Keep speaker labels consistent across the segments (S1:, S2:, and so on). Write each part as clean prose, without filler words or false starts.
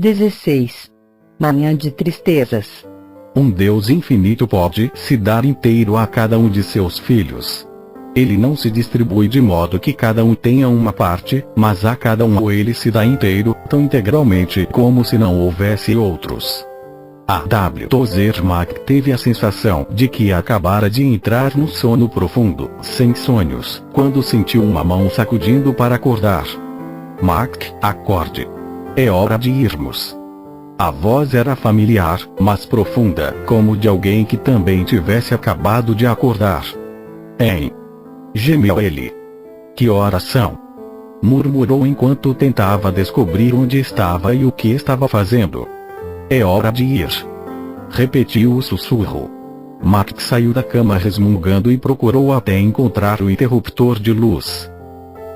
S1: 16. Manhã de tristezas.
S2: Um Deus infinito pode se dar inteiro a cada um de seus filhos. Ele não se distribui de modo que cada um tenha uma parte, mas a cada um ele se dá inteiro, tão integralmente como se não houvesse outros. A W. Tozer Mack teve a sensação de que acabara de entrar num sono profundo, sem sonhos, quando sentiu uma mão sacudindo para acordar. Mack, acorde. É hora de irmos. A voz era familiar, mas profunda, como de alguém que também tivesse acabado de acordar. Hein? Gemeu ele. Que horas são? Murmurou enquanto tentava descobrir onde estava e o que estava fazendo. É hora de ir. Repetiu o sussurro. Mack saiu da cama resmungando e procurou até encontrar o interruptor de luz.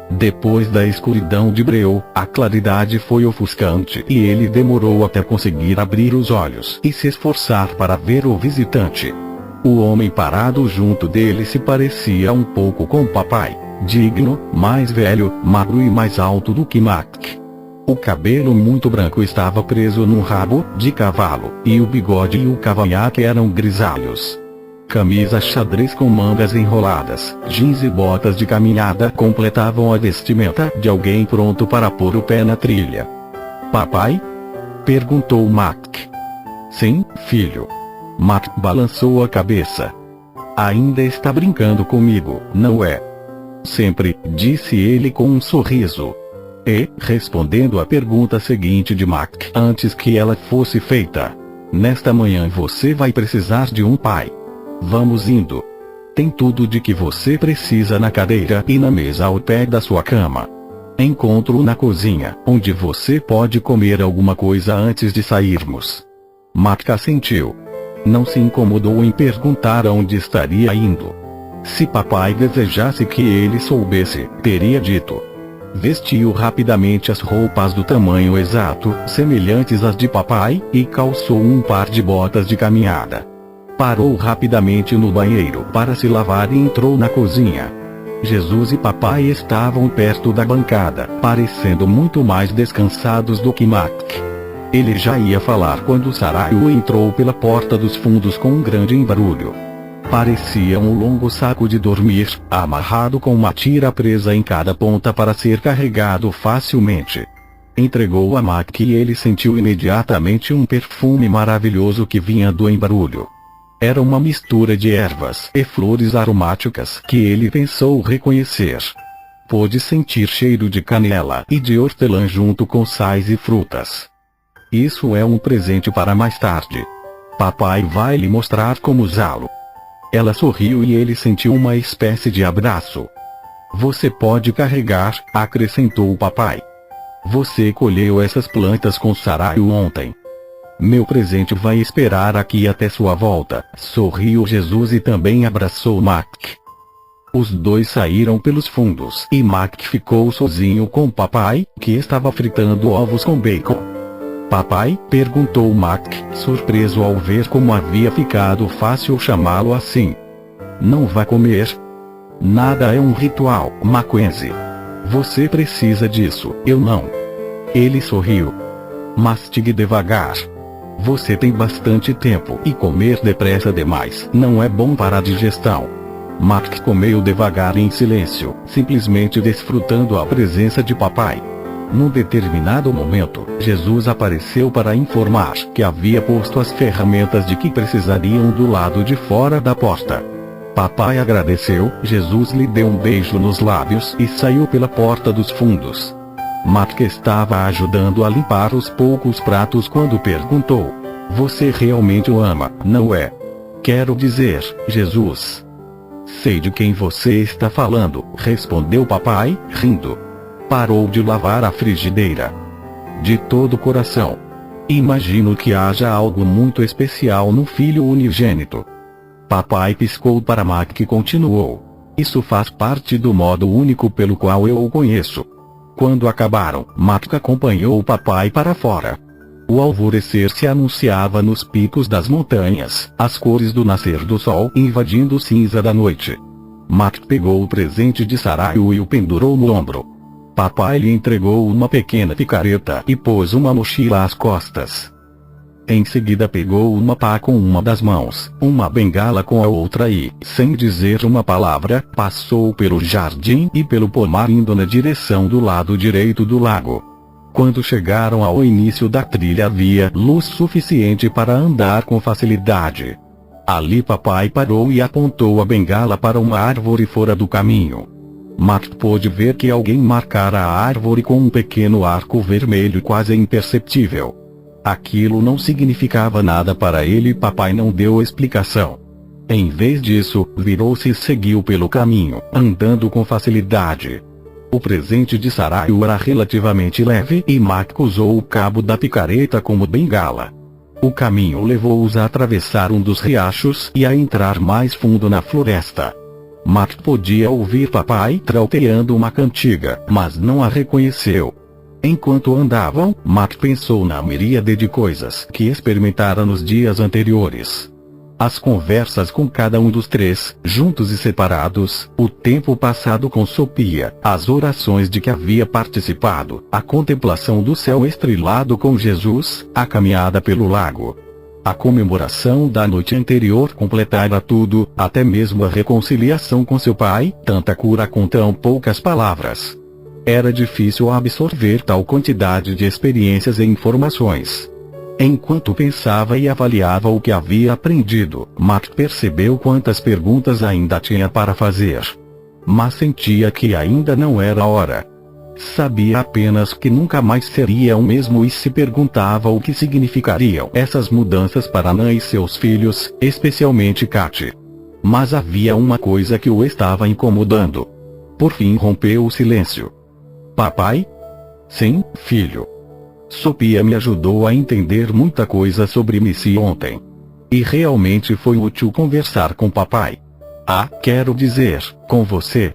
S2: Depois da escuridão de breu, a claridade foi ofuscante e ele demorou até conseguir abrir os olhos e se esforçar para ver o visitante. O homem parado junto dele se parecia um pouco com papai, digno, mais velho, magro e mais alto do que Mack. O cabelo muito branco estava preso num rabo de cavalo, e o bigode e o cavanhaque eram grisalhos. Camisa xadrez com mangas enroladas, jeans e botas de caminhada completavam a vestimenta de alguém pronto para pôr o pé na trilha. Papai? Perguntou Mack. Sim, filho. Mack balançou a cabeça. Ainda está brincando comigo, não é? Sempre, disse ele com um sorriso. E, respondendo à pergunta seguinte de Mack antes que ela fosse feita. Nesta manhã você vai precisar de um pai. Vamos indo. Tem tudo de que você precisa na cadeira e na mesa ao pé da sua cama. Encontro-o na cozinha, onde você pode comer alguma coisa antes de sairmos. Mack assentiu. Não se incomodou em perguntar aonde estaria indo. Se papai desejasse que ele soubesse, teria dito. Vestiu rapidamente as roupas do tamanho exato, semelhantes às de papai, e calçou um par de botas de caminhada. Parou rapidamente no banheiro para se lavar e entrou na cozinha. Jesus e papai estavam perto da bancada, parecendo muito mais descansados do que Mack. Ele já ia falar quando Sarayu entrou pela porta dos fundos com um grande embrulho. Parecia um longo saco de dormir, amarrado com uma tira presa em cada ponta para ser carregado facilmente. Entregou a Mack e ele sentiu imediatamente um perfume maravilhoso que vinha do embrulho. Era uma mistura de ervas e flores aromáticas que ele pensou reconhecer. Pôde sentir cheiro de canela e de hortelã junto com sais e frutas. Isso é um presente para mais tarde. Papai vai lhe mostrar como usá-lo. Ela sorriu e ele sentiu uma espécie de abraço. Você pode carregar, acrescentou o papai. Você colheu essas plantas com Sarayu ontem. Meu presente vai esperar aqui até sua volta, sorriu Jesus e também abraçou Mack. Os dois saíram pelos fundos e Mack ficou sozinho com papai, que estava fritando ovos com bacon. Papai? Perguntou Mack, surpreso ao ver como havia ficado fácil chamá-lo assim. Não vai comer? Nada é um ritual, Mackenzie. Você precisa disso, eu não. Ele sorriu. Mastigue devagar. Você tem bastante tempo e comer depressa demais não é bom para a digestão. Mack comeu devagar em silêncio, simplesmente desfrutando a presença de papai. Num determinado momento, Jesus apareceu para informar que havia posto as ferramentas de que precisariam do lado de fora da porta. Papai agradeceu, Jesus lhe deu um beijo nos lábios e saiu pela porta dos fundos. Mack estava ajudando a limpar os poucos pratos quando perguntou: Você realmente o ama, não é? Quero dizer, Jesus. Sei de quem você está falando, respondeu papai, rindo. Parou de lavar a frigideira. De todo o coração. Imagino que haja algo muito especial no filho unigênito. Papai piscou para Mack e continuou. Isso faz parte do modo único pelo qual eu o conheço. Quando acabaram, Mack acompanhou o papai para fora. O alvorecer se anunciava nos picos das montanhas, as cores do nascer do sol invadindo o cinza da noite. Mack pegou o presente de Sarayu e o pendurou no ombro. Papai lhe entregou uma pequena picareta e pôs uma mochila às costas. Em seguida pegou uma pá com uma das mãos, uma bengala com a outra e, sem dizer uma palavra, passou pelo jardim e pelo pomar indo na direção do lado direito do lago. Quando chegaram ao início da trilha havia luz suficiente para andar com facilidade. Ali papai parou e apontou a bengala para uma árvore fora do caminho. Matt pôde ver que alguém marcara a árvore com um pequeno arco vermelho quase imperceptível. Aquilo não significava nada para ele e papai não deu explicação. Em vez disso, virou-se e seguiu pelo caminho, andando com facilidade. O presente de Sarayu era relativamente leve e Matt usou o cabo da picareta como bengala. O caminho levou-os a atravessar um dos riachos e a entrar mais fundo na floresta. Matt podia ouvir papai trauteando uma cantiga, mas não a reconheceu. Enquanto andavam, Matt pensou na miríade de coisas que experimentara nos dias anteriores. As conversas com cada um dos três, juntos e separados, o tempo passado com Sophia, as orações de que havia participado, a contemplação do céu estrelado com Jesus, a caminhada pelo lago. A comemoração da noite anterior completara tudo, até mesmo a reconciliação com seu pai, tanta cura com tão poucas palavras. Era difícil absorver tal quantidade de experiências e informações. Enquanto pensava e avaliava o que havia aprendido, Matt percebeu quantas perguntas ainda tinha para fazer. Mas sentia que ainda não era a hora. Sabia apenas que nunca mais seria o mesmo e se perguntava o que significariam essas mudanças para Nan e seus filhos, especialmente Katy. Mas havia uma coisa que o estava incomodando. Por fim rompeu o silêncio. Papai? Sim, filho. Sophia me ajudou a entender muita coisa sobre Missy ontem. E realmente foi útil conversar com papai. Quero dizer, com você.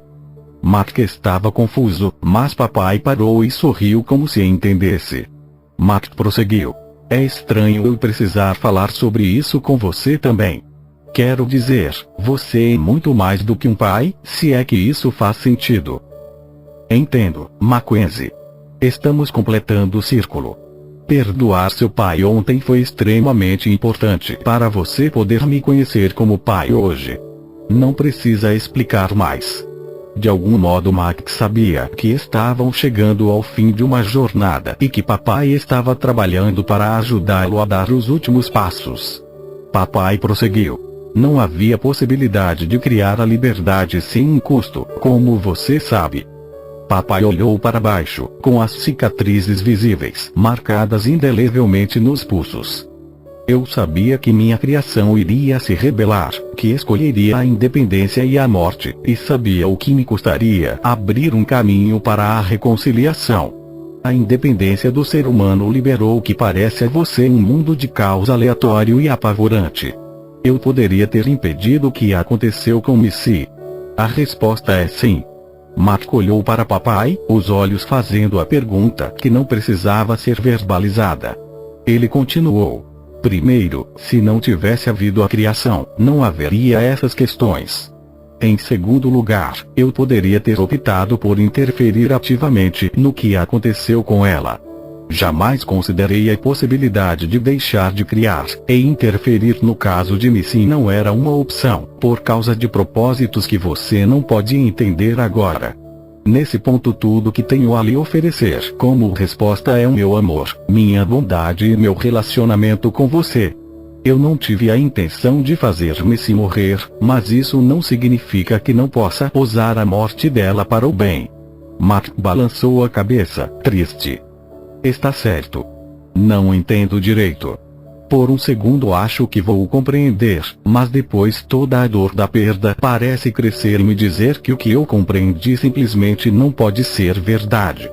S2: Matt estava confuso, mas papai parou e sorriu como se entendesse. Matt prosseguiu. É estranho eu precisar falar sobre isso com você também. Quero dizer, você é muito mais do que um pai, se é que isso faz sentido. Entendo, Mackenzie. Estamos completando o círculo. Perdoar seu pai ontem foi extremamente importante para você poder me conhecer como pai hoje. Não precisa explicar mais. De algum modo Max sabia que estavam chegando ao fim de uma jornada e que papai estava trabalhando para ajudá-lo a dar os últimos passos. Papai prosseguiu. Não havia possibilidade de criar a liberdade sem um custo, como você sabe. Papai olhou para baixo, com as cicatrizes visíveis, marcadas indelevelmente nos pulsos. Eu sabia que minha criação iria se rebelar, que escolheria a independência e a morte, e sabia o que me custaria abrir um caminho para a reconciliação. A independência do ser humano liberou o que parece a você um mundo de caos aleatório e apavorante. Eu poderia ter impedido o que aconteceu com Missy. A resposta é sim. Matt olhou para papai, os olhos fazendo a pergunta que não precisava ser verbalizada. Ele continuou. Primeiro, se não tivesse havido a criação, não haveria essas questões. Em segundo lugar, eu poderia ter optado por interferir ativamente no que aconteceu com ela. Jamais considerei a possibilidade de deixar de criar, e interferir no caso de Missy não era uma opção, por causa de propósitos que você não pode entender agora. Nesse ponto tudo que tenho a lhe oferecer como resposta é o meu amor, minha bondade e meu relacionamento com você. Eu não tive a intenção de fazer Missy morrer, mas isso não significa que não possa usar a morte dela para o bem. Matt balançou a cabeça, triste. Está certo. Não entendo direito. Por um segundo acho que vou compreender, mas depois toda a dor da perda parece crescer e me dizer que o que eu compreendi simplesmente não pode ser verdade.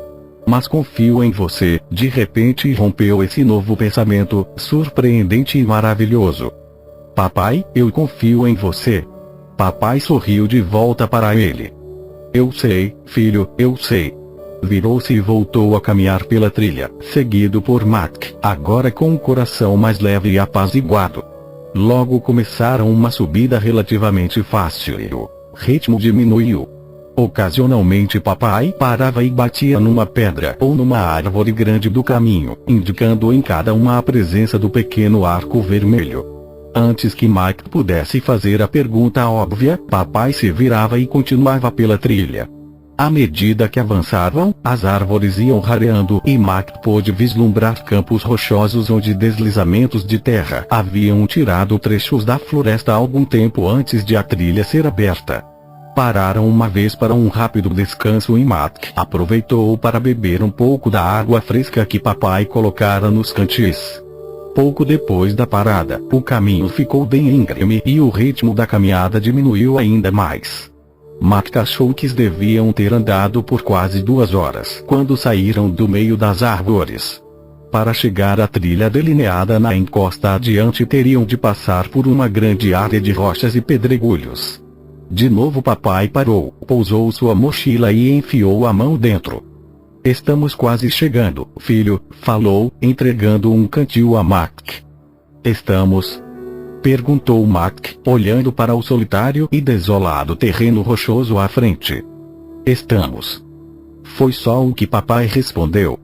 S2: Mas confio em você, de repente rompeu esse novo pensamento, surpreendente e maravilhoso. Papai, eu confio em você. Papai sorriu de volta para ele. Eu sei, filho, eu sei. Virou-se e voltou a caminhar pela trilha, seguido por Matt, agora com o coração mais leve e apaziguado. Logo começaram uma subida relativamente fácil e o ritmo diminuiu. Ocasionalmente papai parava e batia numa pedra ou numa árvore grande do caminho, indicando em cada uma a presença do pequeno arco vermelho. Antes que Mike pudesse fazer a pergunta óbvia, papai se virava e continuava pela trilha. À medida que avançavam, as árvores iam rareando e Mike pôde vislumbrar campos rochosos onde deslizamentos de terra haviam tirado trechos da floresta algum tempo antes de a trilha ser aberta. Pararam uma vez para um rápido descanso e Mike aproveitou para beber um pouco da água fresca que papai colocara nos cantis. Pouco depois da parada, o caminho ficou bem íngreme e o ritmo da caminhada diminuiu ainda mais. Mike achou que deviam ter andado por quase 2 horas quando saíram do meio das árvores. Para chegar à trilha delineada na encosta adiante teriam de passar por uma grande área de rochas e pedregulhos. De novo papai parou, pousou sua mochila e enfiou a mão dentro. "Estamos quase chegando, filho", falou, entregando um cantil a Mike. "Estamos?" perguntou Mike, olhando para o solitário e desolado terreno rochoso à frente. "Estamos." Foi só o que papai respondeu.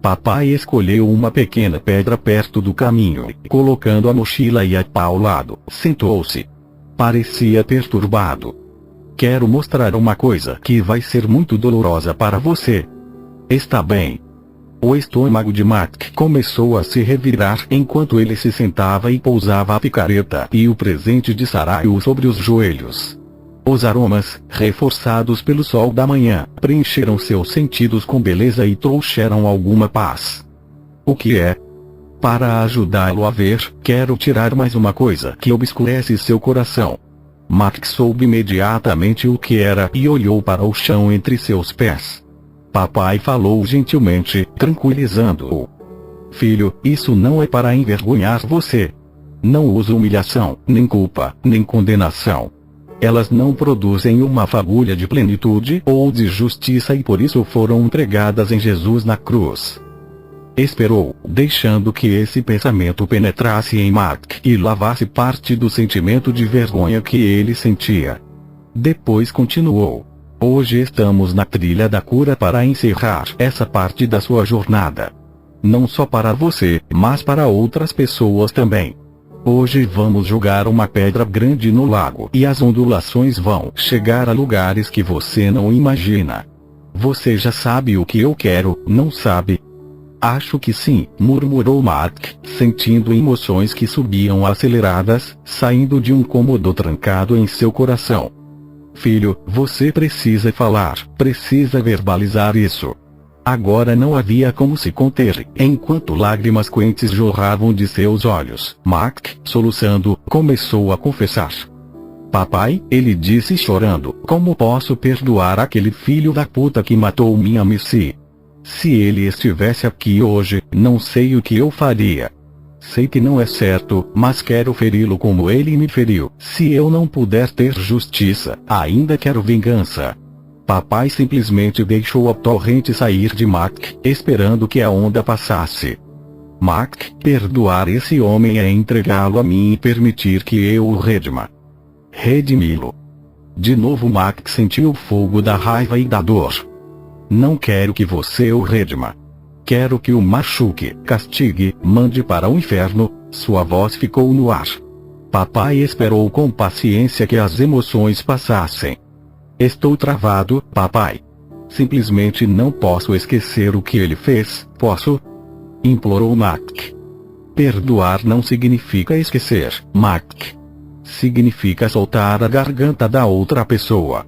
S2: Papai escolheu uma pequena pedra perto do caminho, colocando a mochila e a pá ao lado, sentou-se. Parecia perturbado. "Quero mostrar uma coisa que vai ser muito dolorosa para você." "Está bem." O estômago de Mike começou a se revirar enquanto ele se sentava e pousava a picareta e o presente de Sarayu sobre os joelhos. Os aromas, reforçados pelo sol da manhã, preencheram seus sentidos com beleza e trouxeram alguma paz. "O que é?" "Para ajudá-lo a ver, quero tirar mais uma coisa que obscurece seu coração." Mike soube imediatamente o que era e olhou para o chão entre seus pés. Papai falou gentilmente, tranquilizando-o. "Filho, isso não é para envergonhar você. Não uso humilhação, nem culpa, nem condenação. Elas não produzem uma fagulha de plenitude ou de justiça e por isso foram entregadas em Jesus na cruz." Esperou, deixando que esse pensamento penetrasse em Mike e lavasse parte do sentimento de vergonha que ele sentia. Depois continuou: "Hoje estamos na trilha da cura para encerrar essa parte da sua jornada. Não só para você, mas para outras pessoas também. Hoje vamos jogar uma pedra grande no lago e as ondulações vão chegar a lugares que você não imagina. Você já sabe o que eu quero, não sabe?" "Acho que sim", murmurou Mike, sentindo emoções que subiam aceleradas, saindo de um cômodo trancado em seu coração. "Filho, você precisa falar, precisa verbalizar isso." Agora não havia como se conter, enquanto lágrimas quentes jorravam de seus olhos. Mike, soluçando, começou a confessar. "Papai", ele disse chorando, "como posso perdoar aquele filho da puta que matou minha Missy? Se ele estivesse aqui hoje, não sei o que eu faria. Sei que não é certo, mas quero feri-lo como ele me feriu. Se eu não puder ter justiça, ainda quero vingança." Papai simplesmente deixou a torrente sair de Mike, esperando que a onda passasse. "Mike, perdoar esse homem é entregá-lo a mim e permitir que eu o redima. Redimi-lo." De novo Mike sentiu o fogo da raiva e da dor. "Não quero que você o redima. Quero que o machuque, castigue, mande para o inferno." Sua voz ficou no ar. Papai esperou com paciência que as emoções passassem. "Estou travado, papai. Simplesmente não posso esquecer o que ele fez, posso?" implorou Mike. "Perdoar não significa esquecer, Mike. Significa soltar a garganta da outra pessoa.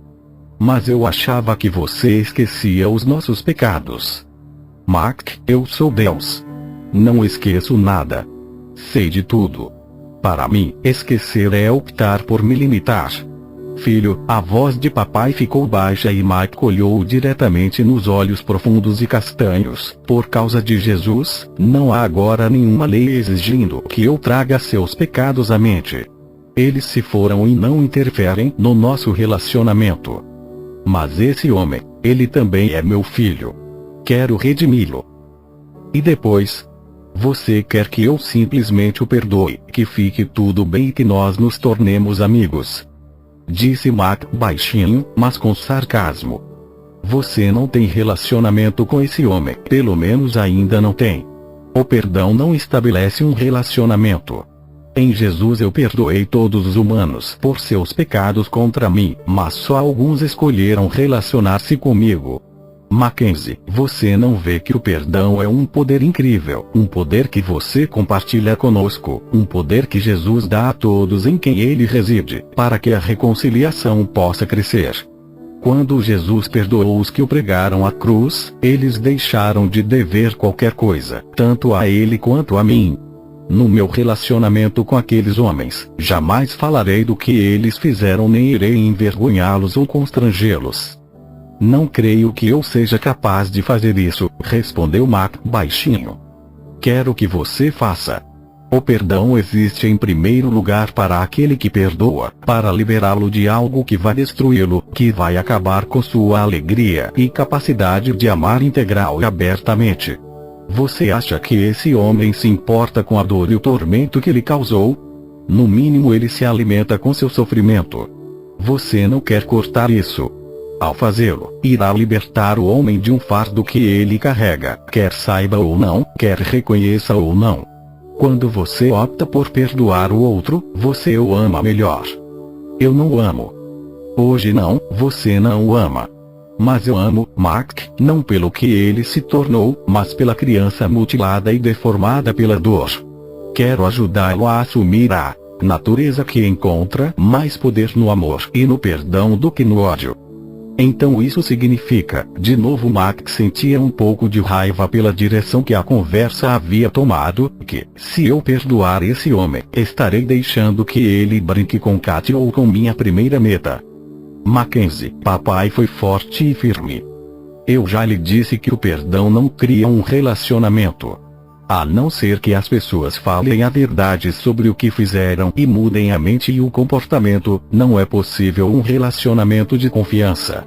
S2: Mas eu achava que você esquecia os nossos pecados." "Mike, eu sou Deus. Não esqueço nada. Sei de tudo. Para mim, esquecer é optar por me limitar." "Filho", a voz de papai ficou baixa e Mike olhou diretamente nos olhos profundos e castanhos. "Por causa de Jesus, não há agora nenhuma lei exigindo que eu traga seus pecados à mente. Eles se foram e não interferem no nosso relacionamento. Mas esse homem, ele também é meu filho. Quero redimi-lo." "E depois? Você quer que eu simplesmente o perdoe, que fique tudo bem e que nós nos tornemos amigos?" Disse Mac baixinho, mas com sarcasmo. Você não tem relacionamento com esse homem, pelo menos ainda não tem. O perdão não estabelece um relacionamento. Em Jesus eu perdoei todos os humanos por seus pecados contra mim, mas só alguns escolheram relacionar-se comigo. Mackenzie, você não vê que o perdão é um poder incrível, um poder que você compartilha conosco, um poder que Jesus dá a todos em quem ele reside, para que a reconciliação possa crescer. Quando Jesus perdoou os que o pregaram à cruz, eles deixaram de dever qualquer coisa, tanto a ele quanto a mim. No meu relacionamento com aqueles homens, jamais falarei do que eles fizeram nem irei envergonhá-los ou constrangê-los. Não creio que eu seja capaz de fazer isso, respondeu Mac baixinho. Quero que você faça. O perdão existe em primeiro lugar para aquele que perdoa, para liberá-lo de algo que vai destruí-lo, que vai acabar com sua alegria e capacidade de amar integral e abertamente. Você acha que esse homem se importa com a dor e o tormento que lhe causou? No mínimo ele se alimenta com seu sofrimento. Você não quer cortar isso. Ao fazê-lo, irá libertar o homem de um fardo que ele carrega, quer saiba ou não, quer reconheça ou não. Quando você opta por perdoar o outro, você o ama melhor. Eu não o amo. Hoje não, você não o ama. Mas eu amo Mac, não pelo que ele se tornou, mas pela criança mutilada e deformada pela dor. Quero ajudá-lo a assumir a natureza que encontra mais poder no amor e no perdão do que no ódio. Então isso significa, de novo Mac sentia um pouco de raiva pela direção que a conversa havia tomado, que, se eu perdoar esse homem, estarei deixando que ele brinque com Katy ou com minha primeira meta. Mackenzie, papai foi forte e firme. Eu já lhe disse que o perdão não cria um relacionamento. A não ser que as pessoas falem a verdade sobre o que fizeram e mudem a mente e o comportamento, não é possível um relacionamento de confiança.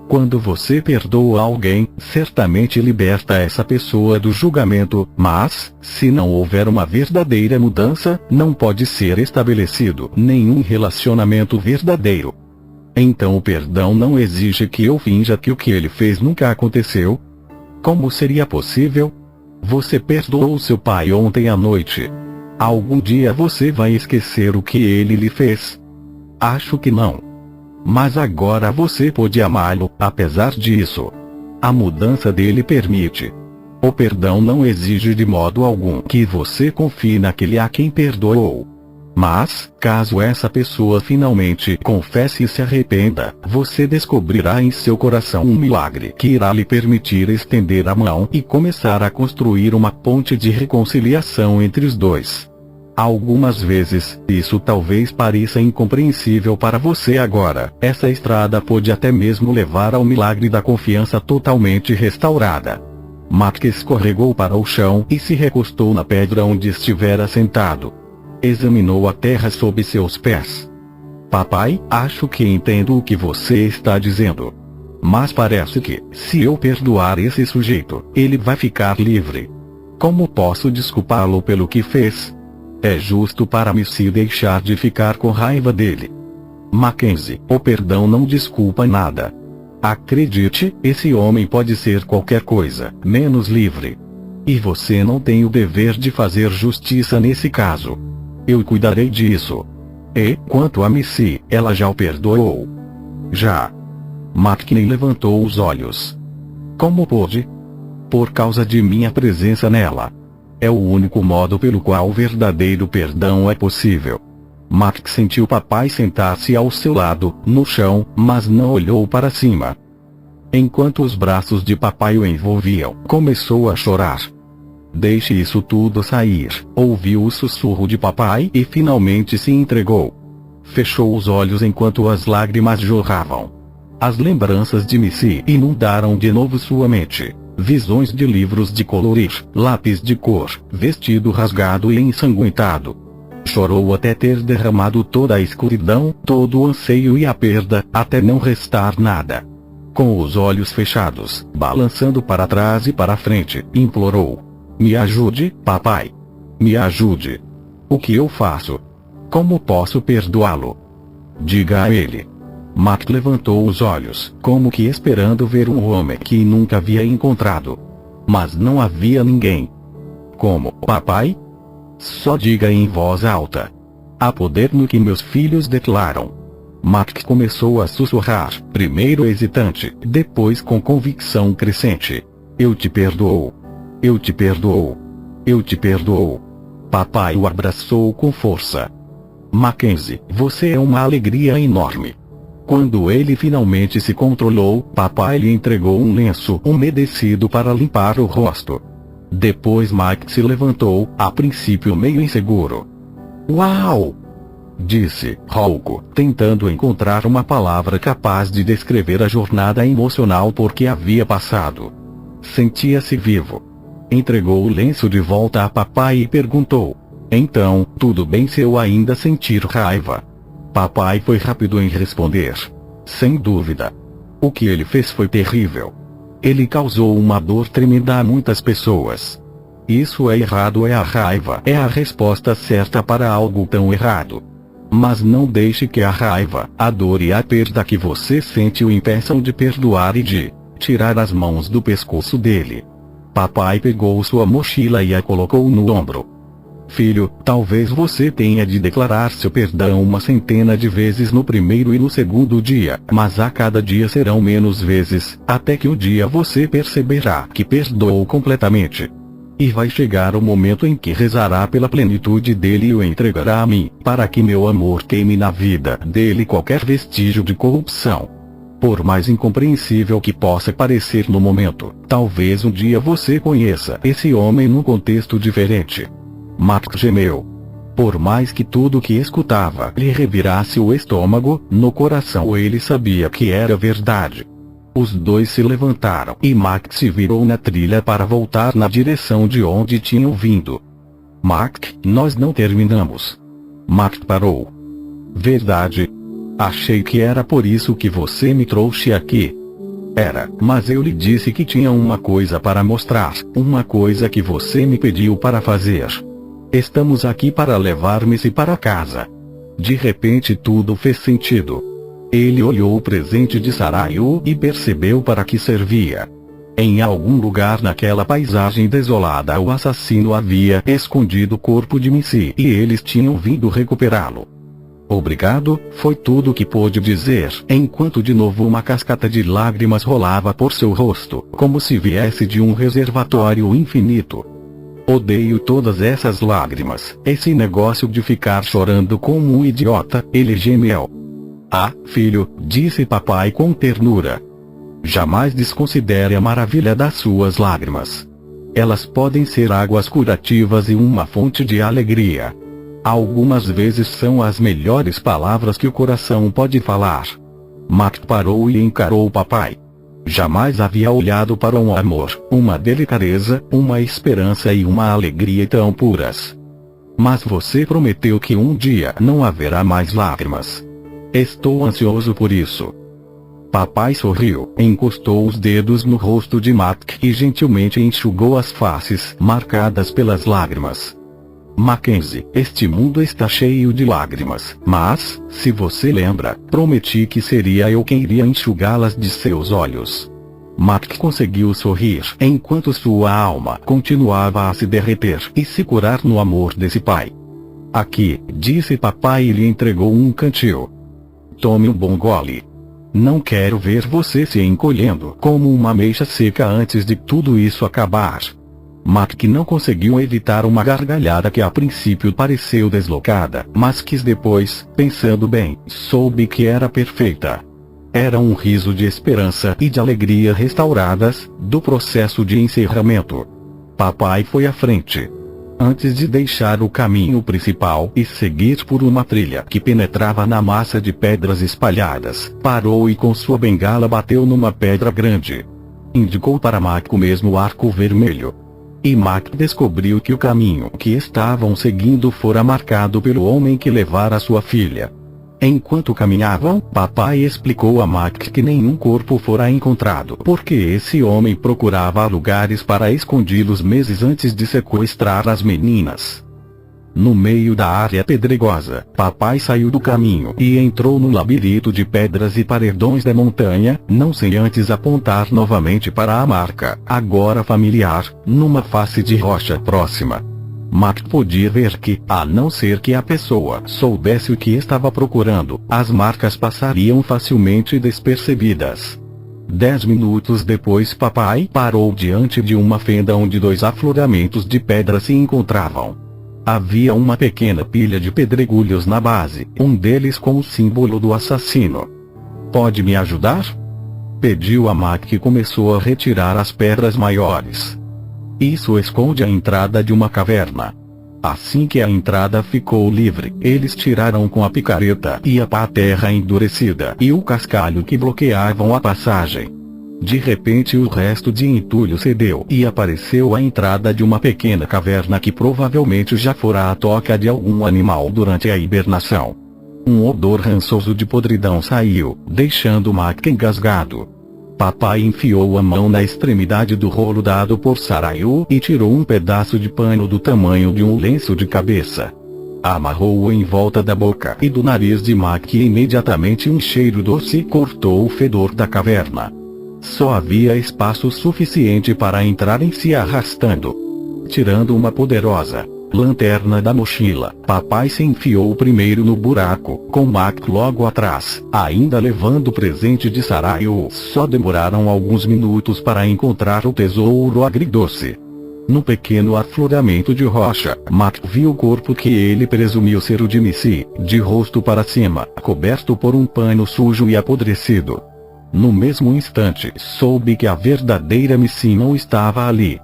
S2: Quando você perdoa alguém, certamente liberta essa pessoa do julgamento, mas, se não houver uma verdadeira mudança, não pode ser estabelecido nenhum relacionamento verdadeiro. Então o perdão não exige que eu finja que o que ele fez nunca aconteceu? Como seria possível? Você perdoou seu pai ontem à noite. Algum dia você vai esquecer o que ele lhe fez? Acho que não. Mas agora você pode amá-lo, apesar disso. A mudança dele permite. O perdão não exige de modo algum que você confie naquele a quem perdoou. Mas, caso essa pessoa finalmente confesse e se arrependa, você descobrirá em seu coração um milagre que irá lhe permitir estender a mão e começar a construir uma ponte de reconciliação entre os dois. Algumas vezes, isso talvez pareça incompreensível para você agora. Essa estrada pode até mesmo levar ao milagre da confiança totalmente restaurada. Mac escorregou para o chão e se recostou na pedra onde estivera sentado. Examinou a terra sob seus pés. Papai, acho que entendo o que você está dizendo. Mas parece que, se eu perdoar esse sujeito, ele vai ficar livre. Como posso desculpá-lo pelo que fez? É justo para mim se deixar de ficar com raiva dele. Mackenzie, o perdão não desculpa nada. Acredite, esse homem pode ser qualquer coisa, menos livre. E você não tem o dever de fazer justiça nesse caso. Eu cuidarei disso. E, quanto a Missy, ela já o perdoou. Já. McKinney levantou os olhos. Como pôde? Por causa de minha presença nela. É o único modo pelo qual o verdadeiro perdão é possível. Mac sentiu papai sentar-se ao seu lado, no chão, mas não olhou para cima. Enquanto os braços de papai o envolviam, começou a chorar. Deixe isso tudo sair, ouviu o sussurro de papai e finalmente se entregou. Fechou os olhos enquanto as lágrimas jorravam. As lembranças de Missy inundaram de novo sua mente. Visões de livros de colorir, lápis de cor, vestido rasgado e ensanguentado. Chorou até ter derramado toda a escuridão, todo o anseio e a perda, até não restar nada. Com os olhos fechados, balançando para trás e para frente, implorou. Me ajude, papai. Me ajude. O que eu faço? Como posso perdoá-lo? Diga a ele. Mac levantou os olhos, como que esperando ver um homem que nunca havia encontrado. Mas não havia ninguém. Como, papai? Só diga em voz alta. Há poder no que meus filhos declaram. Mac começou a sussurrar, primeiro hesitante, depois com convicção crescente. Eu te perdoo. Eu te perdoo. Eu te perdoo. Papai o abraçou com força. Mackenzie, você é uma alegria enorme. Quando ele finalmente se controlou, papai lhe entregou um lenço umedecido para limpar o rosto. Depois Mac se levantou, a princípio meio inseguro. Uau! Disse, rouco, tentando encontrar uma palavra capaz de descrever a jornada emocional por que havia passado. Sentia-se vivo. Entregou o lenço de volta a papai e perguntou. Então, tudo bem se eu ainda sentir raiva? Papai foi rápido em responder. Sem dúvida. O que ele fez foi terrível. Ele causou uma dor tremenda a muitas pessoas. Isso é errado, a raiva é a resposta certa para algo tão errado. Mas não deixe que a raiva, a dor e a perda que você sente o impeçam de perdoar e de tirar as mãos do pescoço dele. Papai pegou sua mochila e a colocou no ombro. Filho, talvez você tenha de declarar seu perdão uma centena de vezes no primeiro e no segundo dia, mas a cada dia serão menos vezes, até que um dia você perceberá que perdoou completamente. E vai chegar o momento em que rezará pela plenitude dele e o entregará a mim, para que meu amor queime na vida dele qualquer vestígio de corrupção. Por mais incompreensível que possa parecer no momento, talvez um dia você conheça esse homem num contexto diferente. Mac gemeu. Por mais que tudo que escutava lhe revirasse o estômago, no coração ele sabia que era verdade. Os dois se levantaram e Mac se virou na trilha para voltar na direção de onde tinham vindo. Mac, nós não terminamos. Mac parou. Verdade. Achei que era por isso que você me trouxe aqui. Era, mas eu lhe disse que tinha uma coisa para mostrar, uma coisa que você me pediu para fazer. Estamos aqui para levar-me-se para casa. De repente tudo fez sentido. Ele olhou o presente de Sarayu e percebeu para que servia. Em algum lugar naquela paisagem desolada o assassino havia escondido o corpo de Missy e eles tinham vindo recuperá-lo. Obrigado, foi tudo o que pôde dizer, enquanto de novo uma cascata de lágrimas rolava por seu rosto, como se viesse de um reservatório infinito. Odeio todas essas lágrimas, esse negócio de ficar chorando como um idiota, ele gemeu. Ah, filho, disse papai com ternura. Jamais desconsidere a maravilha das suas lágrimas. Elas podem ser águas curativas e uma fonte de alegria. Algumas vezes são as melhores palavras que o coração pode falar. Mac parou e encarou o papai. Jamais havia olhado para um amor, uma delicadeza, uma esperança e uma alegria tão puras. Mas você prometeu que um dia não haverá mais lágrimas. Estou ansioso por isso. Papai sorriu, encostou os dedos no rosto de Mac e gentilmente enxugou as faces marcadas pelas lágrimas. Mackenzie, este mundo está cheio de lágrimas, mas, se você lembra, prometi que seria eu quem iria enxugá-las de seus olhos. Mac conseguiu sorrir, enquanto sua alma continuava a se derreter e se curar no amor desse pai. Aqui, disse papai e lhe entregou um cantil. Tome um bom gole. Não quero ver você se encolhendo como uma ameixa seca antes de tudo isso acabar. Mac não conseguiu evitar uma gargalhada que a princípio pareceu deslocada, mas que depois, pensando bem, soube que era perfeita. Era um riso de esperança e de alegria restauradas, do processo de encerramento. Papai foi à frente. Antes de deixar o caminho principal e seguir por uma trilha que penetrava na massa de pedras espalhadas, parou e com sua bengala bateu numa pedra grande. Indicou para Mac o mesmo arco vermelho. E Mac descobriu que o caminho que estavam seguindo fora marcado pelo homem que levara sua filha. Enquanto caminhavam, papai explicou a Mac que nenhum corpo fora encontrado porque esse homem procurava lugares para escondi-los meses antes de sequestrar as meninas. No meio da área pedregosa, papai saiu do caminho e entrou no labirinto de pedras e paredões da montanha, não sem antes apontar novamente para a marca, agora familiar, numa face de rocha próxima. Mac podia ver que, a não ser que a pessoa soubesse o que estava procurando, as marcas passariam facilmente despercebidas. 10 minutos depois, papai parou diante de uma fenda onde 2 afloramentos de pedra se encontravam. Havia uma pequena pilha de pedregulhos na base, um deles com o símbolo do assassino. "Pode me ajudar?" pediu a Mac, que começou a retirar as pedras maiores. "Isso esconde a entrada de uma caverna." Assim que a entrada ficou livre, eles tiraram com a picareta e a pá terra endurecida e o cascalho que bloqueavam a passagem. De repente o resto de entulho cedeu e apareceu a entrada de uma pequena caverna que provavelmente já fora a toca de algum animal durante a hibernação. Um odor rançoso de podridão saiu, deixando Mac engasgado. Papai enfiou a mão na extremidade do rolo dado por Sarayu e tirou um pedaço de pano do tamanho de um lenço de cabeça. Amarrou-o em volta da boca e do nariz de Mac e imediatamente um cheiro doce cortou o fedor da caverna. Só havia espaço suficiente para entrarem se arrastando. Tirando uma poderosa lanterna da mochila, papai se enfiou primeiro no buraco, com Mac logo atrás, ainda levando o presente de Sarayu. Só demoraram alguns minutos para encontrar o tesouro agridoce. No pequeno afloramento de rocha, Mac viu o corpo que ele presumiu ser o de Missy, de rosto para cima, coberto por um pano sujo e apodrecido. No mesmo instante, soube que a verdadeira Missy não estava ali.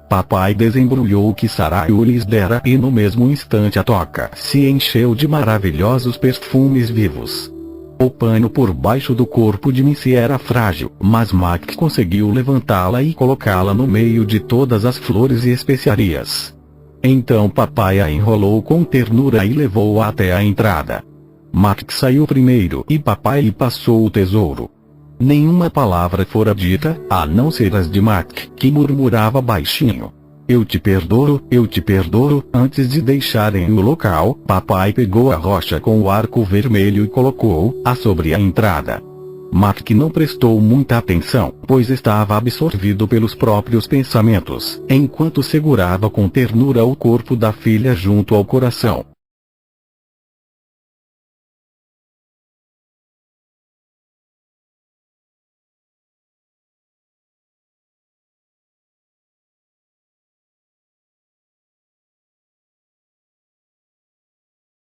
S2: Papai desembrulhou o que Sarayu lhes dera e no mesmo instante a toca se encheu de maravilhosos perfumes vivos. O pano por baixo do corpo de Missy era frágil, mas Mac conseguiu levantá-la e colocá-la no meio de todas as flores e especiarias. Então papai a enrolou com ternura e levou-a até a entrada. Mac saiu primeiro e papai lhe passou o tesouro. Nenhuma palavra fora dita, a não ser as de Mac, que murmurava baixinho: eu te perdoo, eu te perdoo." Antes de deixarem o local, papai pegou a rocha com o arco vermelho e colocou-a sobre a entrada. Mac não prestou muita atenção, pois estava absorvido pelos próprios pensamentos, enquanto segurava com ternura o corpo da filha junto ao coração.